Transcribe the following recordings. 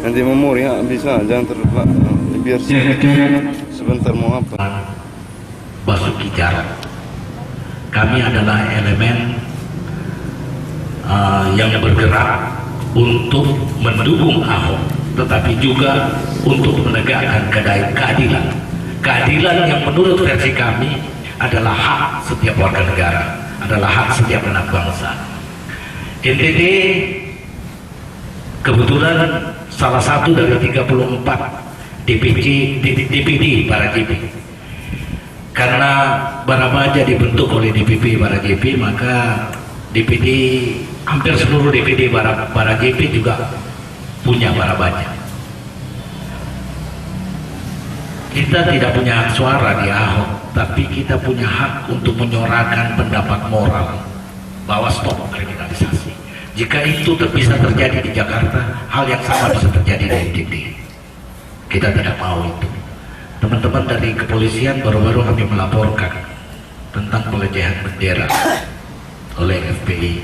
Nanti memori ya bisa, jangan terlupa. Biar sebentar mau apa? Basuki Jarot. Kami adalah elemen yang bergerak untuk mendukung Ahok, tetapi juga untuk menegakkan keadilan. Keadilan yang menurut versi kami adalah hak setiap warga negara, adalah hak setiap anak bangsa. NTT kebetulan salah satu dari 34 DPD para JP. Karena Barabaja dibentuk oleh DPP para JP, maka DPD hampir seluruh DPD para JP juga punya Barabaja. Kita tidak punya hak suara di Ahok, tapi kita punya hak untuk menyuarakan pendapat moral bahwa stop kriminalisasi. Jika itu bisa terjadi di Jakarta, hal yang sama bisa terjadi di NTT. Kita tidak mau itu. Teman-teman dari kepolisian baru-baru kami melaporkan tentang pelecehan bendera oleh FPI.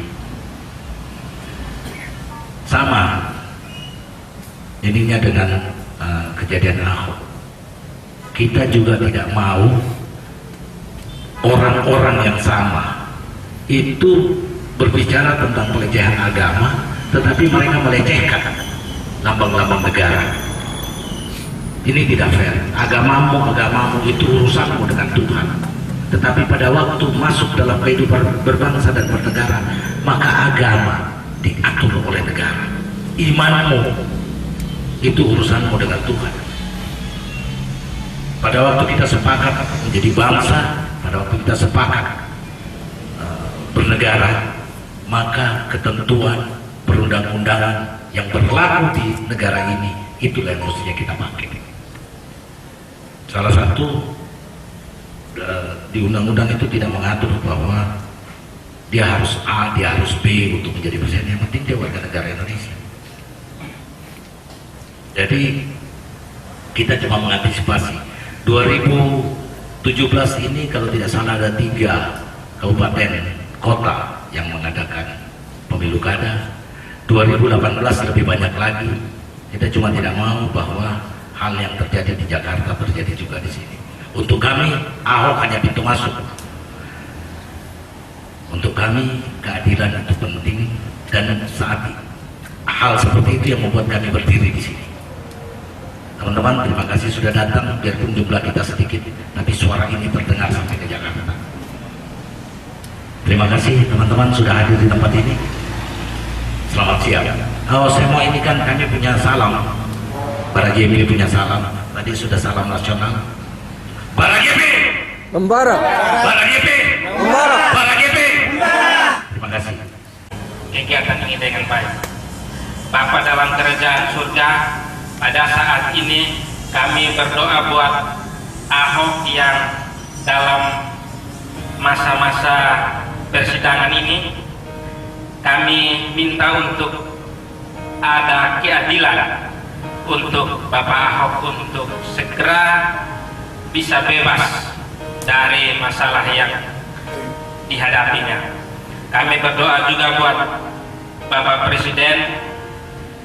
Sama ininya dengan kejadian Ahok. Kita juga tidak mau orang-orang yang sama itu berbicara tentang pelecehan agama, tetapi mereka melecehkan lambang-lambang negara. Ini tidak fair. Agamamu itu urusanmu dengan Tuhan. Tetapi pada waktu masuk dalam kehidupan berbangsa dan bernegara, maka agama diatur oleh negara. Imanmu itu urusanmu dengan Tuhan. Pada waktu kita sepakat menjadi bangsa, pada waktu kita sepakat bernegara, maka ketentuan perundang-undangan yang berlaku di negara ini itulah yang mestinya kita pakai. Salah satu di undang-undang itu tidak mengatur bahwa dia harus A, dia harus B untuk menjadi presiden. Yang penting dia warga negara Indonesia. Jadi kita cuma mengantisipasi 2017 ini kalau tidak salah ada 3 kabupaten kota yang mengadakan pemilu kada. 2018 lebih banyak lagi. Kita cuma tidak mau bahwa hal yang terjadi di Jakarta terjadi juga di sini. Untuk kami, Ahok hanya pintu masuk. Untuk kami, keadilan itu penting, dan saat hal seperti itu yang membuat kami berdiri di sini. Teman-teman, terima kasih sudah datang. Biarpun jumlah kita sedikit, tapi suara ini terdengar sampai ke Jakarta. Terima kasih teman-teman sudah hadir di tempat ini. Selamat siang. Oh, saya mau ini kan kami punya salam. Para JP punya salam. Tadi sudah salam nasional. Para JP Membara. Para JP Membara. Para JP Terima kasih. Kegiatan ini dengan baik. Bapa dalam kerajaan surga, pada saat ini kami berdoa buat Ahok yang dalam masa-masa persidangan ini, kami minta untuk ada keadilan untuk Bapak Ahok untuk segera bisa bebas dari masalah yang dihadapinya. Kami berdoa juga buat Bapak Presiden,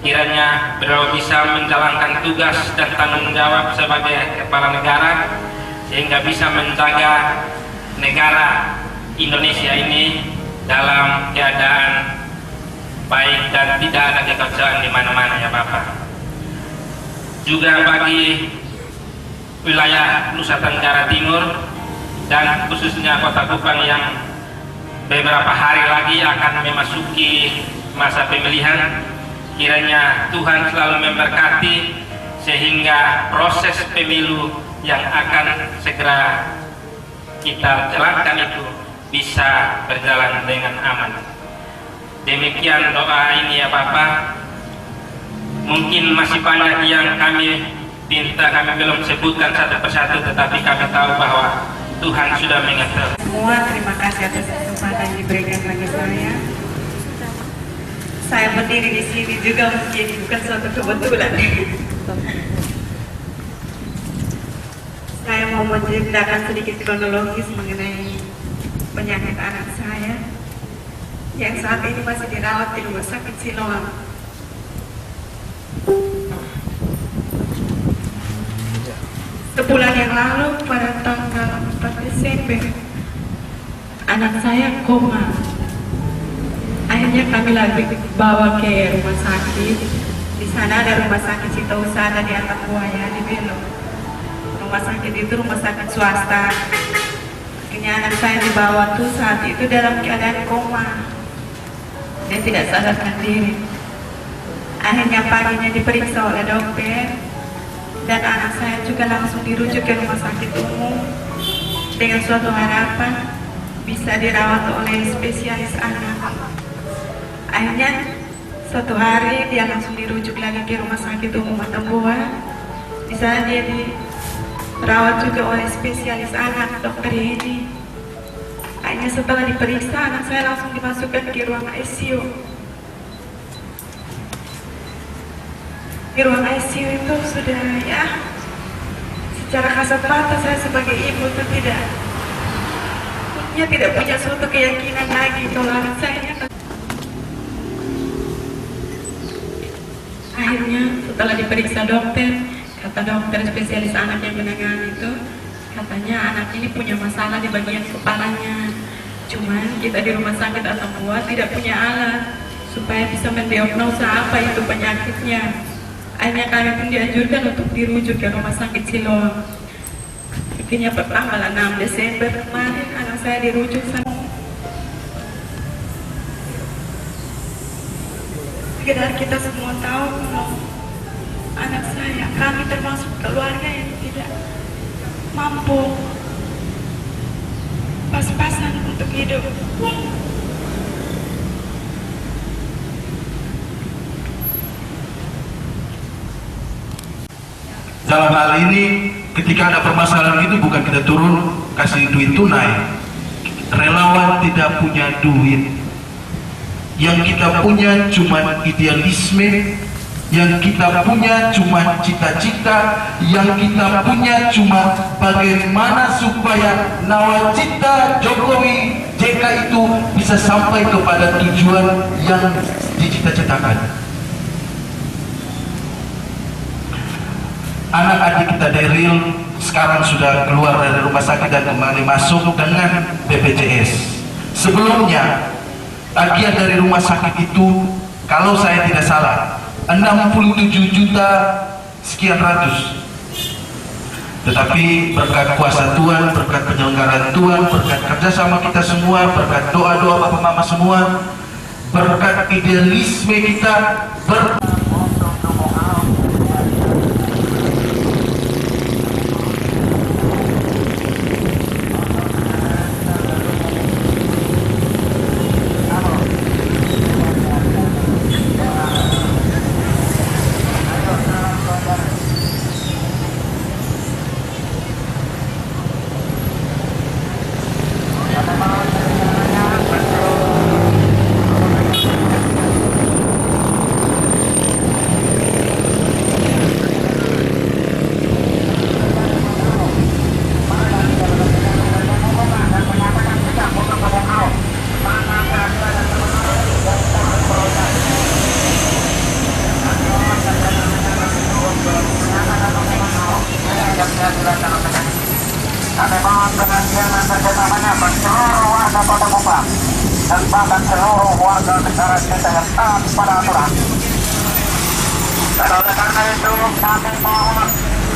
kiranya beliau bisa menjalankan tugas dan tanggung jawab sebagai kepala negara sehingga bisa menjaga negara Indonesia ini dalam keadaan baik dan tidak ada kekacauan di mana-mana ya Bapak. Juga bagi wilayah Nusa Tenggara Timur dan khususnya Kota Kupang yang beberapa hari lagi akan memasuki masa pemilihan, kiranya Tuhan selalu memberkati sehingga proses pemilu yang akan segera kita jalankan itu bisa berjalan dengan aman. Demikian doa ini ya Bapak. Mungkin masih banyak yang kami minta, kami belum sebutkan satu persatu, tetapi kami tahu bahwa Tuhan sudah mengetahui. Semua terima kasih atas kesempatan yang diberikan bagi saya. Saya berdiri di sini juga mungkin bukan suatu kebetulan. Saya mau menceritakan sedikit kronologis mengenai penyakit anak saya yang saat ini masih dirawat di Rumah Sakit Siloam. sebulan yang lalu pada tanggal 4 Desember anak saya koma. Akhirnya kami lagi bawa ke rumah sakit. Di sana ada rumah sakit Cita Usada di Atas Buaya di Belo. Rumah sakit itu rumah sakit swasta. Akhirnya anak saya dibawa tuh saat itu dalam keadaan koma. Dia tidak sadarkan diri. Akhirnya paginya diperiksa oleh dokter dan anak saya juga langsung dirujuk ke rumah sakit umum dengan suatu harapan bisa dirawat oleh spesialis anak. Akhirnya suatu hari dia langsung dirujuk lagi ke rumah sakit umum Atambua. Di sana dia dirawat juga oleh spesialis anak, dokter Hedi. Akhirnya setelah diperiksa anak saya langsung dimasukkan ke ruang ICU. Di ruang ICU itu sudah ya, secara kasat mata saya sebagai ibu itu tidak punya suatu keyakinan lagi kalau anak saya. Akhirnya setelah diperiksa dokter, kata dokter spesialis anak yang menangani itu, katanya anak ini punya masalah di bagian kepalanya. Cuman kita di rumah sakit Atambua tidak punya alat supaya bisa mendiagnosa apa itu penyakitnya. Akhirnya kami pun dianjurkan untuk dirujuk ke rumah sakit Siloam. Akhirnya pertanggal 6 Desember kemarin anak saya dirujuk sama. Sekedar kita semua tahu kalau anak saya, kami termasuk keluarga yang tidak mampu pas-pasan untuk hidup. Dalam hal ini, ketika ada permasalahan itu bukan kita turun kasih duit tunai. Relawan tidak punya duit. Yang kita punya cuma idealisme, yang kita punya cuma cita-cita, yang kita punya cuma bagaimana supaya nawacita Jokowi JK itu bisa sampai kepada tujuan yang dicita-citakan. Anak-adik kita Daryl sekarang sudah keluar dari rumah sakit dan kembali masuk dengan BPJS. Sebelumnya tagihan dari rumah sakit itu, kalau saya tidak salah, 67 juta sekian ratus. Tetapi berkat kuasa Tuhan, berkat penyelenggaraan Tuhan, berkat kerjasama kita semua, berkat doa-doa Bapak Mama semua, berkat idealisme kita, kami mohon perhatian dan kerjasamanya bagi seluruh warga Kota Kupang dan bahkan seluruh warga negara kita yang taat pada aturan. Dan oleh karena itu kami mohon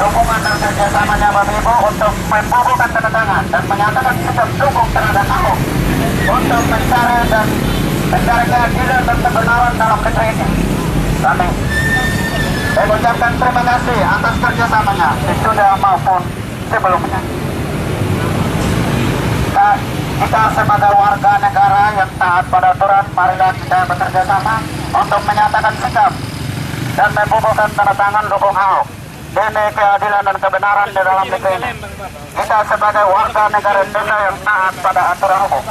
dukungan dan kerjasamanya Bapak Ibu untuk membubuhkan tanda tangan dan menyatakan sikap dukung terhadap Ahok untuk mencari keadilan dan kebenaran dalam negeri ini. Kami mengucapkan terima kasih atas kerjasamanya sesudah maupun sebelumnya. Kita sebagai warga negara yang taat pada aturan, marilah kita bekerja sama untuk menyatakan sikap dan membubuhkan tanda tangan dukung Ahok demi keadilan dan kebenaran di dalam negeri ini. Kita sebagai warga negara Indonesia yang taat pada aturan hukum.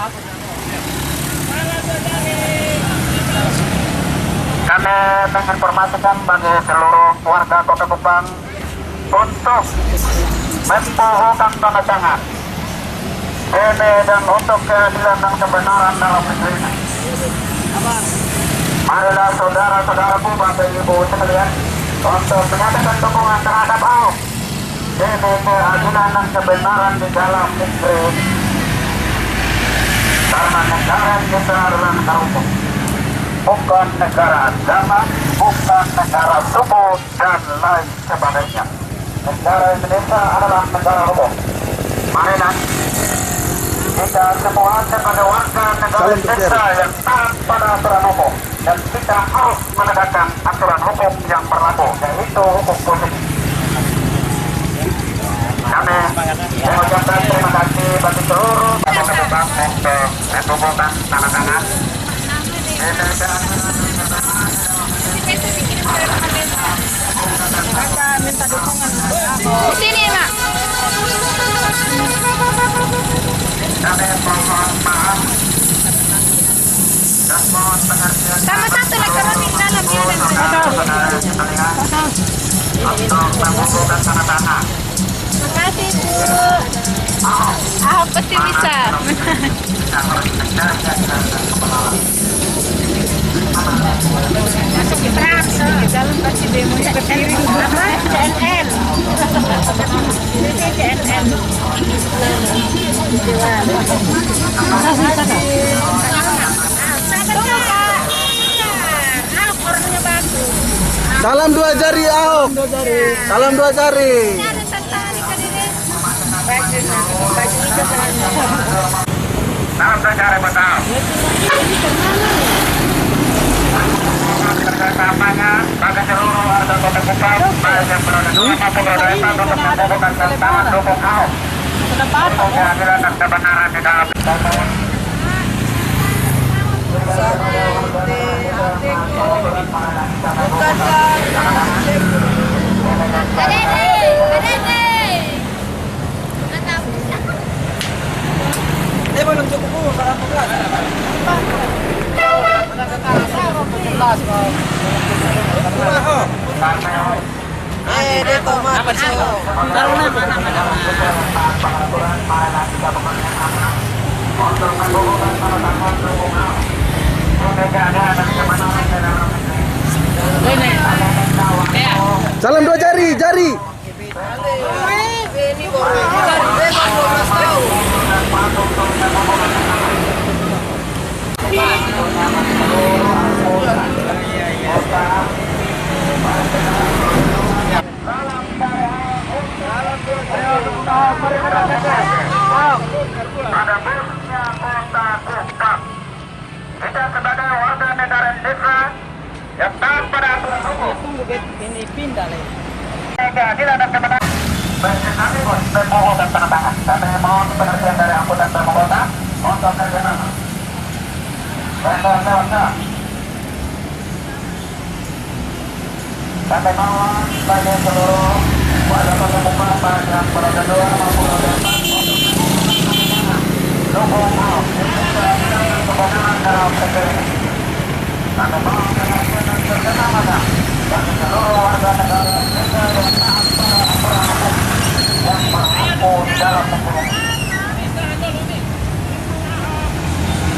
Kami menginformasikan bagi seluruh warga Kota Kupang untuk membubuhkan tanda tangan demi dan untuk keadilan dan kebenaran dalam negeri ini. Marilah saudara-saudaraku, Bapak Ibu sekalian, untuk menyatakan dukungan terhadap Ahok demi keadilan dan kebenaran di dalam negeri, karena negara kita adalah negara hukum, bukan negara agama, bukan negara suku dan lain sebagainya. Negara Indonesia adalah negara hukum. Marilah kita semua sebagai warga negara Indonesia yang taat pada aturan hukum, dan kita harus menegakkan aturan hukum yang berlaku, yaitu hukum positif. Kami mengucapkan terima kasih bagi seluruh pemerintah untuk mengumpulkan tanda tangan. Di sini, Mak. Kami mohon maaf dan mohon pengertian Sama satu lagi orang di dalam ya dan untuk mengumpulkan tanda tangan. Terima kasih, Bu. Ahok pasti bisa. Masuk di Praxo, di dalam pasti demonya berdiri. Apa? CNN. CNN. Ahok orangnya bagus. Salam dua jari Ahok. Salam dua jari. Salam sejahtera betul. Kerjasamanya bagi seluruh warga Kota Kupang, baik yang berada di rumah maupun berada di tempat untuk melakukan tantangan dukung Ahok untuk keadilan dan kebenaran di dalam Belum cukup Bu, barang bekas. Dito Mak. Apa sih? Salam dua jari, jari. pada khususnya Kota Kupang. Kita sebagai warga negara Indonesia yang taat pada aturan hukum, keadilan dan kebenaran. Kami memohon tanda tangan. Kami mohon pengertian dari angkutan permohonan untuk kerjasama. Kami mohon bagi seluruh warga Kota Kupang, baik yang beroda 2 maupun roda 4, dukung Ahok kebenaran dalam negeri. Kami mohon pengertian dan kerjasama bagi seluruh warga negara Indonesia yang taat pada aturan hukum yang berlaku di dalam negeri.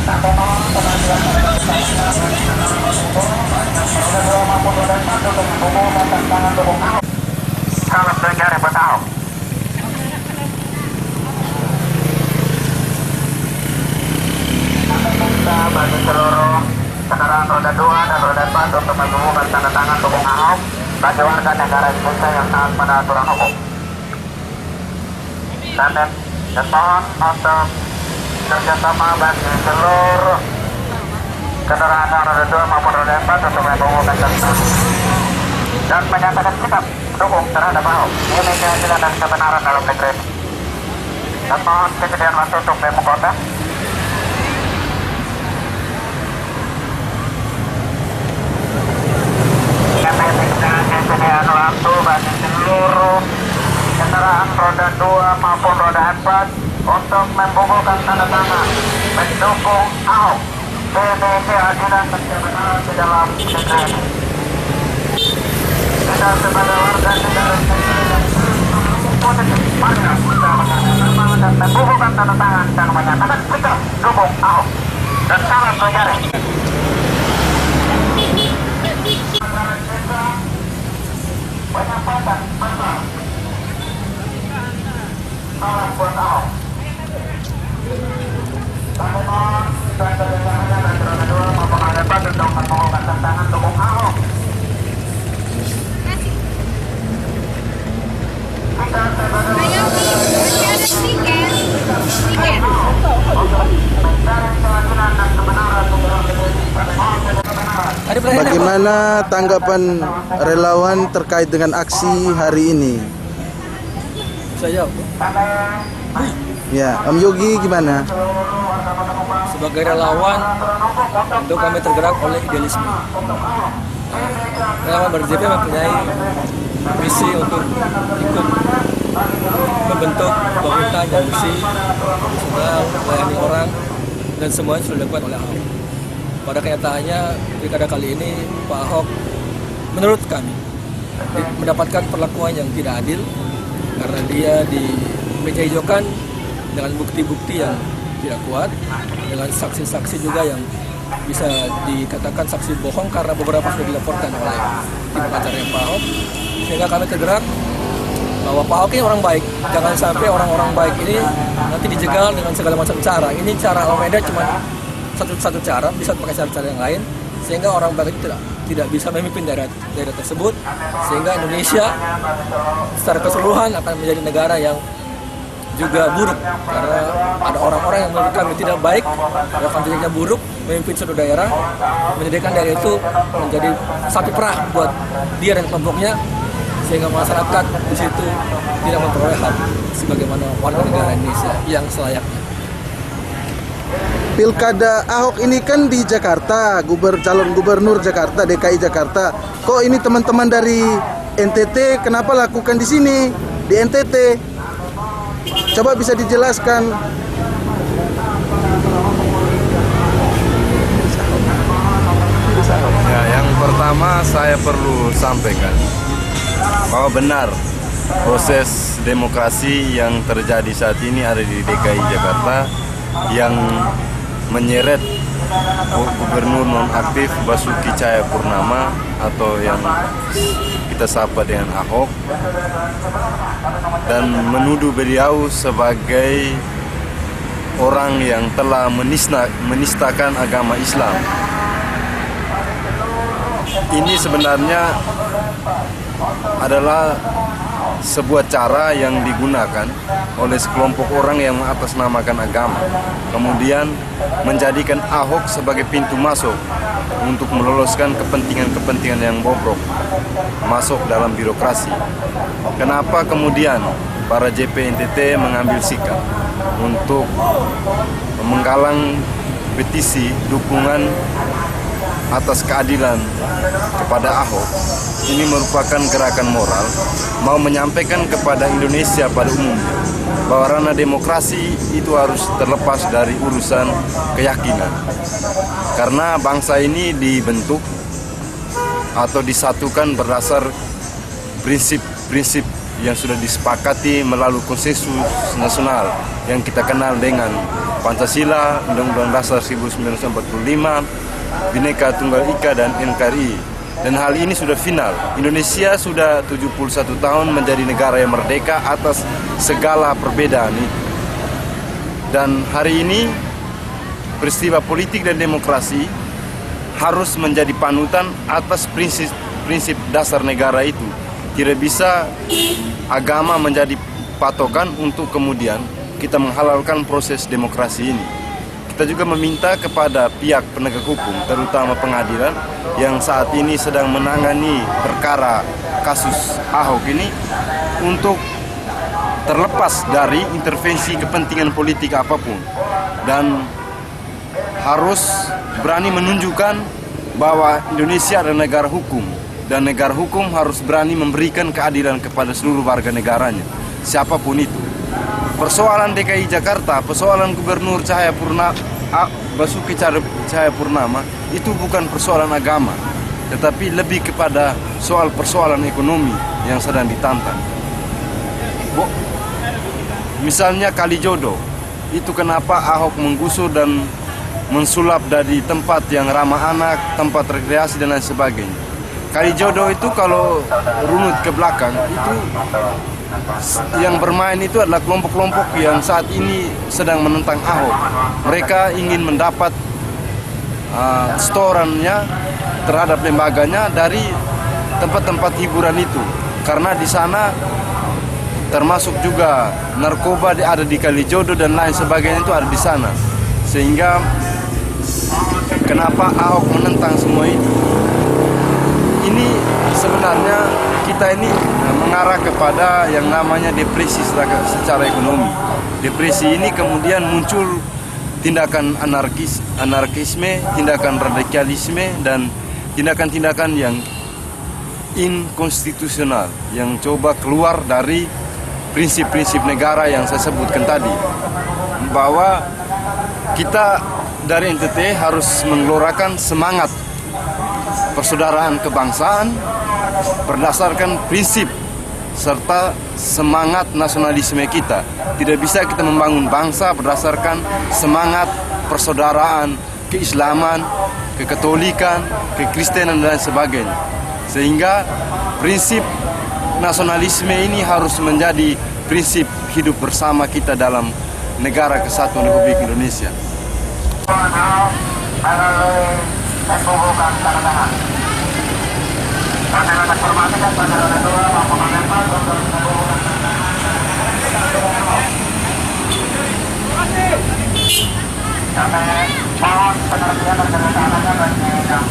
Kami mohon pengertian dan kerjasama bagi seluruh roda 2 maupun roda 4 untuk mengumpulkan tantangan dukung Ahok. Salam sejahtera buat Ahok. Kita bagi seluruh kendaraan roda 2 dan roda 4 untuk mengumpulkan tanda tangan dukung Ahok bagi warga negara Indonesia yang taat pada aturan hukum. Dan mohon untuk kerjasama bagi seluruh kendaraan roda 2 maupun roda 4 untuk mengumpulkan tanda tangan dan menyatakan sikap dukung terhadap Ahok demi keadilan dan kebenaran dalam negeri. Dan mohon kesediaan waktu untuk Demo Kota. Kesediaan waktu bagi seluruh kendaraan roda 2 maupun roda 4 untuk membubuhkan tanda tangan mendukung Ahok demi keadilan dan kebenaran di dalam negeri. Kita sebagai warga negara dan membubuhkan tanda tangan dan menyatakan sikap dukung Ahok dan salam sejahtera. Penyampaian pesan Bagaimana tanggapan relawan terkait dengan aksi hari ini? Saya Ya, Om Yogi gimana? sebagai relawan tentu kami tergerak oleh idealisme. Relawan BRJP mempunyai misi untuk ikut membentuk bangunan yang bersih, profesional, melayani orang, dan semuanya sudah dilakukan oleh Ahok. Pada kenyataannya pilkada kali ini Pak Ahok menurut kami mendapatkan perlakuan yang tidak adil karena dia dimeja-hijaukan dengan bukti-bukti yang tidak kuat, dengan saksi-saksi juga yang bisa dikatakan saksi bohong karena beberapa sudah dilaporkan oleh tim pengacaranya Pak Ahok, sehingga kami tergerak bahwa Pak Ahok ini orang baik. Jangan sampai orang-orang baik ini nanti dijegal dengan segala macam cara. Ini cara Almeida cuma satu cara, bisa pakai cara-cara yang lain, sehingga orang baik itu tidak bisa memimpin daerah tersebut, sehingga Indonesia secara keseluruhan akan menjadi negara yang juga buruk karena ada orang-orang yang menurut kami tidak baik, rekam jejaknya buruk, memimpin suatu daerah, menjadikan daerah itu menjadi sapi perah buat dia dan kelompoknya, sehingga masyarakat di situ tidak memperoleh hak sebagaimana warga negara Indonesia yang selayaknya. Pilkada Ahok ini kan di Jakarta, calon gubernur Jakarta, DKI Jakarta. Kok ini teman-teman dari NTT kenapa lakukan di sini, di NTT? Coba bisa dijelaskan. Ya, yang pertama saya perlu sampaikan bahwa benar proses demokrasi yang terjadi saat ini ada di DKI Jakarta yang menyeret gubernur nonaktif Basuki Cahayapurnama atau yang kita sapa dengan Ahok, dan menuduh beliau sebagai orang yang telah menistakan agama Islam. Ini sebenarnya adalah sebuah cara yang digunakan oleh sekelompok orang yang mengatasnamakan agama, kemudian menjadikan Ahok sebagai pintu masuk untuk meloloskan kepentingan-kepentingan yang bobrok masuk dalam birokrasi. Kenapa kemudian para JP NTT mengambil sikap untuk menggalang petisi dukungan atas keadilan kepada Ahok? Ini merupakan gerakan moral, mau menyampaikan kepada Indonesia pada umumnya bahwa ranah demokrasi itu harus terlepas dari urusan keyakinan. Karena bangsa ini dibentuk atau disatukan berdasar prinsip-prinsip yang sudah disepakati melalui konsensus nasional yang kita kenal dengan Pancasila, Undang-Undang Dasar 1945, Bhinneka Tunggal Ika, dan NKRI. Dan hal ini sudah final. Indonesia sudah 71 tahun menjadi negara yang merdeka atas segala perbedaan itu. Dan hari ini peristiwa politik dan demokrasi harus menjadi panutan atas prinsip dasar negara itu. Tidak bisa agama menjadi patokan untuk kemudian kita menghalalkan proses demokrasi ini. Kita juga meminta kepada pihak penegak hukum, terutama pengadilan, yang saat ini sedang menangani perkara kasus Ahok ini, untuk terlepas dari intervensi kepentingan politik apapun, dan harus berani menunjukkan bahwa Indonesia adalah negara hukum, dan negara hukum harus berani memberikan keadilan kepada seluruh warga negaranya, siapapun itu. Persoalan DKI Jakarta, persoalan Gubernur Basuki Cahayapurnama itu bukan persoalan agama, tetapi lebih kepada soal persoalan ekonomi yang sedang ditantang. Misalnya Kalijodo, itu kenapa Ahok menggusur dan mensulap dari tempat yang ramah anak, tempat rekreasi dan lain sebagainya. Kalijodo itu kalau runut ke belakang, itu yang bermain itu adalah kelompok-kelompok yang saat ini sedang menentang Ahok. Mereka ingin mendapat setorannya terhadap lembaganya dari tempat-tempat hiburan itu, karena di sana termasuk juga narkoba ada di Kalijodo dan lain sebagainya, itu ada di sana. Sehingga kenapa Ahok menentang semua itu? kita ini mengarah kepada yang namanya depresi secara ekonomi. Depresi ini kemudian muncul tindakan anarkisme, tindakan radikalisme, dan tindakan-tindakan yang inkonstitusional yang coba keluar dari prinsip-prinsip negara yang saya sebutkan tadi, bahwa kita dari NTT harus menggelorakan semangat persaudaraan kebangsaan berdasarkan prinsip serta semangat nasionalisme kita. Tidak bisa kita membangun bangsa berdasarkan semangat persaudaraan, keislaman, kekatolikan, kekristenan, dan sebagainya. Sehingga prinsip nasionalisme ini harus menjadi prinsip hidup bersama kita dalam negara kesatuan Republik Indonesia. Mohon pengertian dan keresahannya bagi yang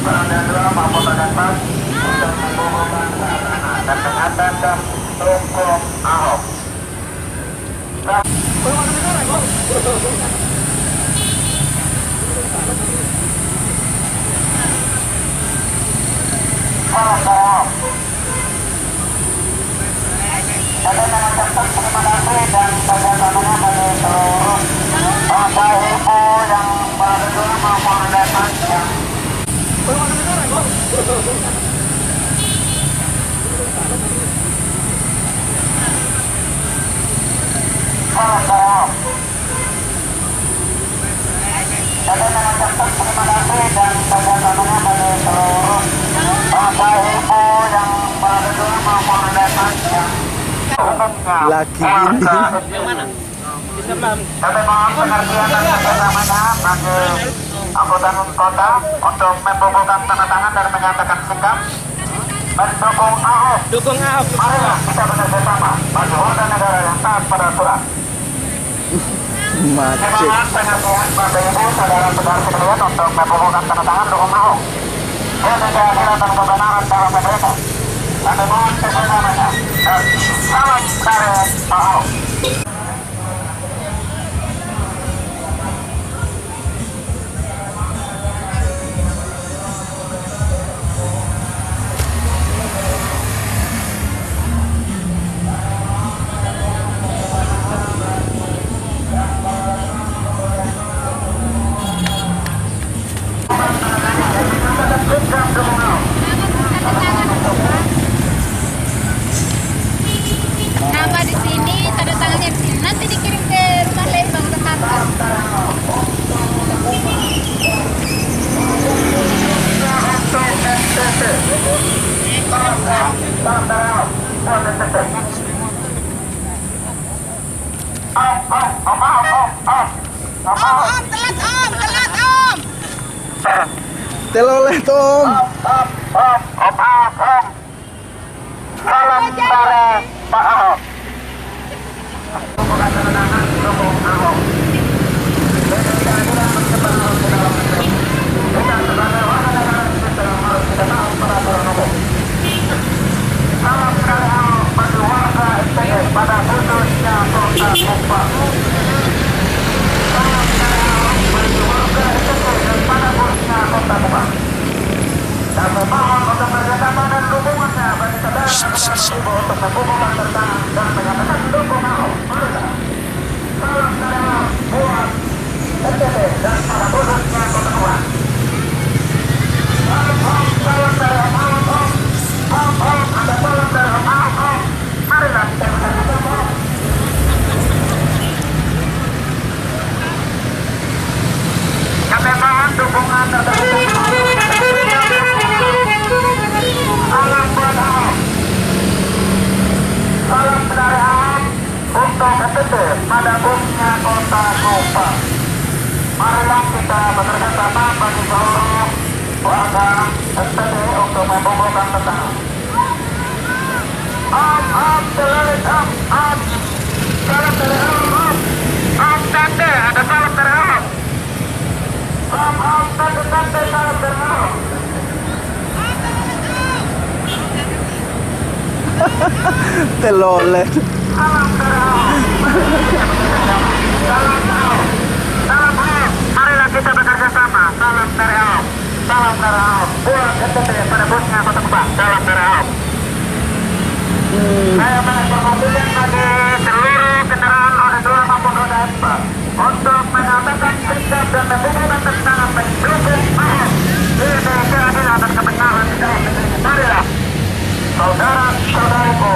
berada maupun terdampak untuk membubuhkan keamanan dan kesehatan dan hukum Ahok. Saya mengucapkan terima kasih dan kerjasamanya bagi seluruh bapak ibu yang berada maupun datang yang saya mengucapkan terima kasih dan kerjasamanya bagi seluruh bapak ibu yang berada maupun datang yang Laki ini. Kami mohon pengertian dan kerjasamanya bagi anggota kota untuk membubuhkan tanda tangan dan menyatakan sikap mendukung Ahok. Dukung Ahok. Marilah kita bekerja sama bagi warga negara yang taat pada aturan. Macet. Mohon pengertian Bapak Ibu saudara-saudara sekalian untuk membubuhkan tanda tangan dukung Ahok. Demi keadilan dan kebenaran dalam pemerintah. Kami mohon kerjasamanya dan salam dari Ahok. Nama di sini, tanda tangannya di sini. Nanti dikirim ke rumah Lembang Jakarta. Telat om. Teloleh Tom. Salam dari Pak Ahok. Salam dari Ahok bagi warga NTT pada khususnya Kota Kupang. Salam dari Ahok bagi warga NTT dan pada khususnya Kota Kupang. Dan memohon untuk kerjasama dan dukungannya bagi saudara-saudara ibu untuk membubuhkan tanda dan menyatakan dukung Ahok. Salam dari Ahok buat NTT dan pada khususnya Kota Kupang. Salam dari Ahok. Ada salam dari Ahok. Marilah kita bersama. Kami mohon dukungan terhadap salam buat Ahok. Salam dari Ahok untuk NTT pada khususnya Kota Kupang. Marilah kita bekerja sama bagi seluruh warga NTT untuk Telolet. Marilah kita bekerja sama. Salam dari Ahok. Salam dari Ahok. Buat NTT pada bosnya Kota Kupang. Salam dari Ahok. Saya menginformasikan bagi seluruh kendaraan roda 2 maupun roda 4 untuk menyatakan sikap dan dukungan tentang mendukung Ahok. Ini keadilan dan kebenaran di dalam negeri. Marilah saudara-saudariku,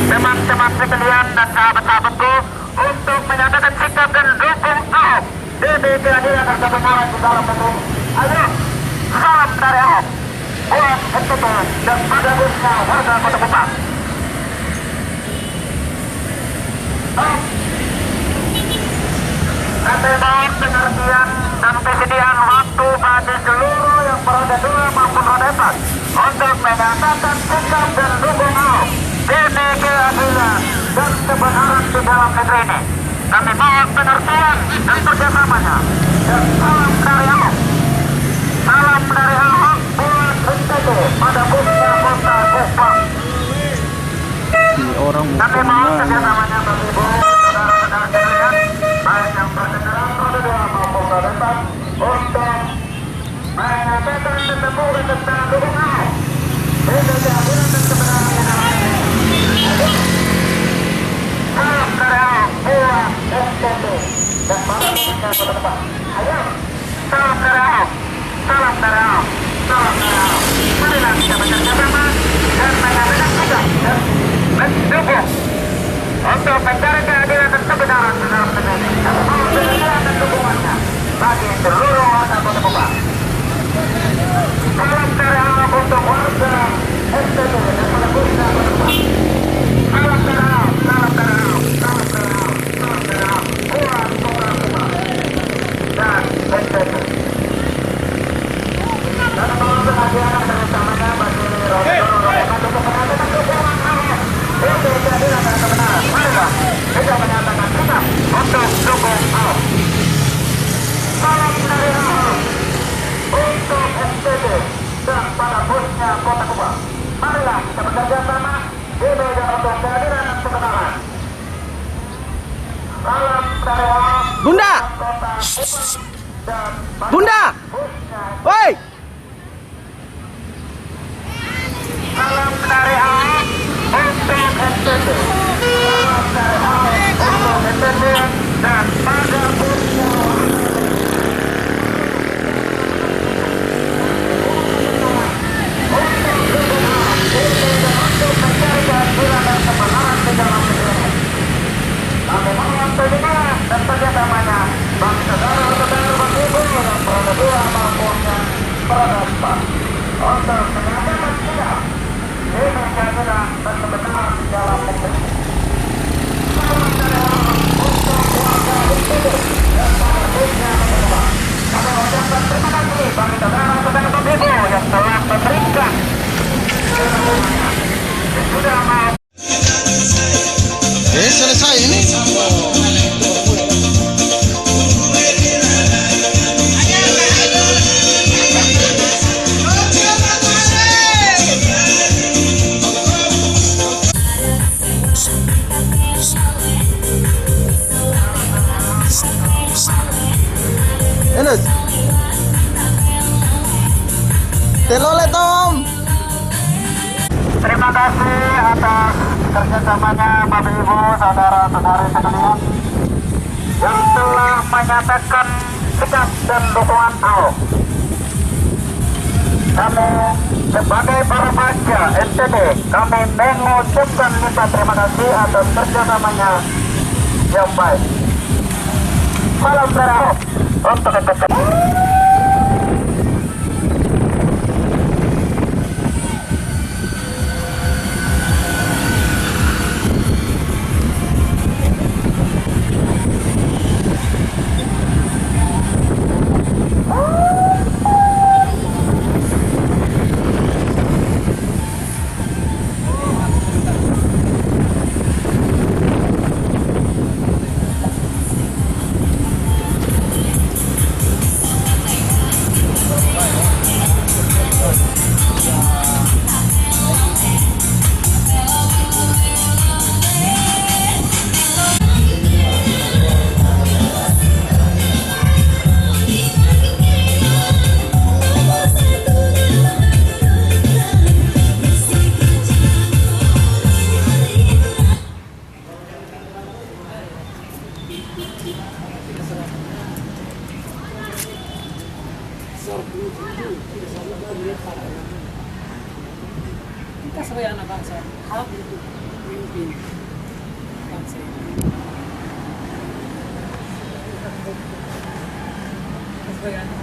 teman-teman sekalian dan sahabat-sahabatku untuk menyatakan sikap dan dukung Ahok demi keadilan dan kebenaran di dalam negeri. Ayo, salam dari Ahok buat NTT dan pada bosnya warga Kota Kupang. Kami mohon pengertian dan kesediaan waktu bagi seluruh yang beroda 2 maupun roda 4 untuk menyatakan sikap dan dukung Ahok demi keadilan dan kebenaran di dalam negeri ini. Kami mohon pengertian dan kerjasamanya. Dan salam dari Ahok. Salam dari Ahok buat NTT pada bosnya Kota Kupang. Orang Kami mohon kerjasamanya bagi ibu, saudara-saudara sekalian, baik yang berkendaraan roda 2 maupun roda 4 untuk menyatakan dan menemukan tentang dukung Ahok demi keadilan dan kebenaran di dalam negeri. Salam dari Ahok buat NTT dan para bosnya Kota Kupang. Ayo, salam dari Ahok, salam dari Ahok, salam dari Ahok. Marilah kita bekerja sama dan menyatakan sikap dan mendukung untuk mencari keadilan dan kebenaran di dalam negeri ini. Kami mohon keadilan dan dukungannya bagi seluruh warga Kota Kupang. Salam dari Ahok untuk warga NTT dan pada bosnya Kota Kupang. Salam dari Ahok, salam dari Ahok, salam dari Ahok, salam dari Ahok buat Kota Kupang dan NTT. Dan mohon keadilan bersama-sama bagi roda-roda untuk menyatakan dukungan Ahok demi keadilan dan kebenaran. Marilah kita menyatakan sikap untuk dukung Ahok. Salam dari Ahok untuk NTT dan para bosnya Kota Kupang. Marilah kita bekerja sama demi untuk keadilan dan kebenaran. Salam dari Ahok. Bunda, Kota Kupang dan para Bunda, bosnya. woi. Salam dari Ahok untuk NTT. Salam dari Ahok untuk NTT dan pada bosnya. Untuk mencari keadilan dan kebenaran di dalam negeri ini. Kami mohon perlindungan dan kerjasamanya bagi saudara-saudara bagi ibu yang beroda 2 maupun yang beroda 4 untuk menyatakan sikap demi keadilan dan kebenaran di dalam negeri. Salam dari Ahok untuk warga NTT dan para bosnya Kota Kupang. Kami mengucapkan terima kasih bagi saudara-saudara bagi ibu yang telah memberikan sudah mau. Selesai ini. Enes. Telolet Tom. Terima kasih atas kerjasamanya Bapak Ibu, saudara-saudari sekalian yang telah menyatakan sikap dan dukungan Ahok. Kami sebagai para warga NTT, kami mengucapkan minta terima kasih atas kerjasamanya yang baik. Salam dari Ahok untuk NTT. Kita sebagai anak bangsa hak untuk memimpin bangsa ini. Sebagai anak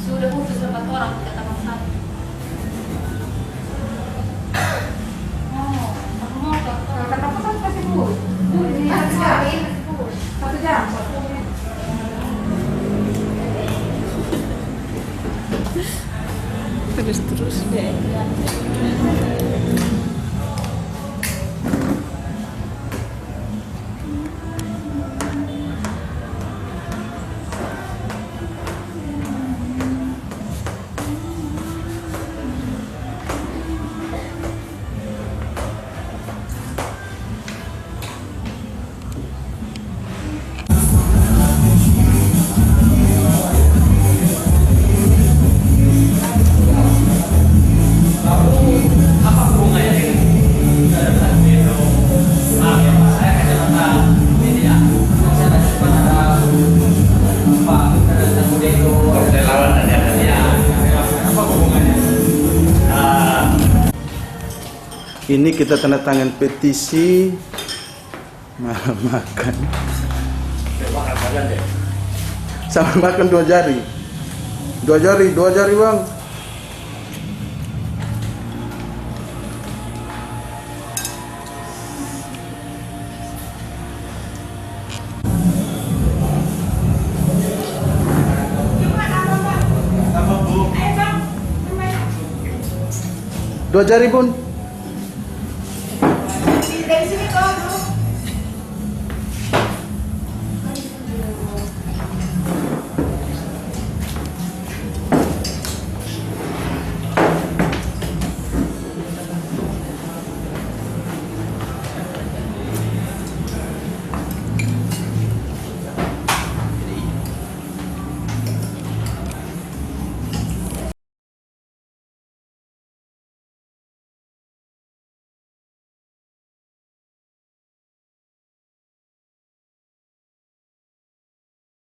sudah putus 4 orang kata Bang Satu. Oh, aku mau kata Bang Satu pasti putus. Satu jam. Terus deh. Ini kita tanda tangan petisi malam makan. Sama makan 2 jari. 2 jari bang. Dua jari bun.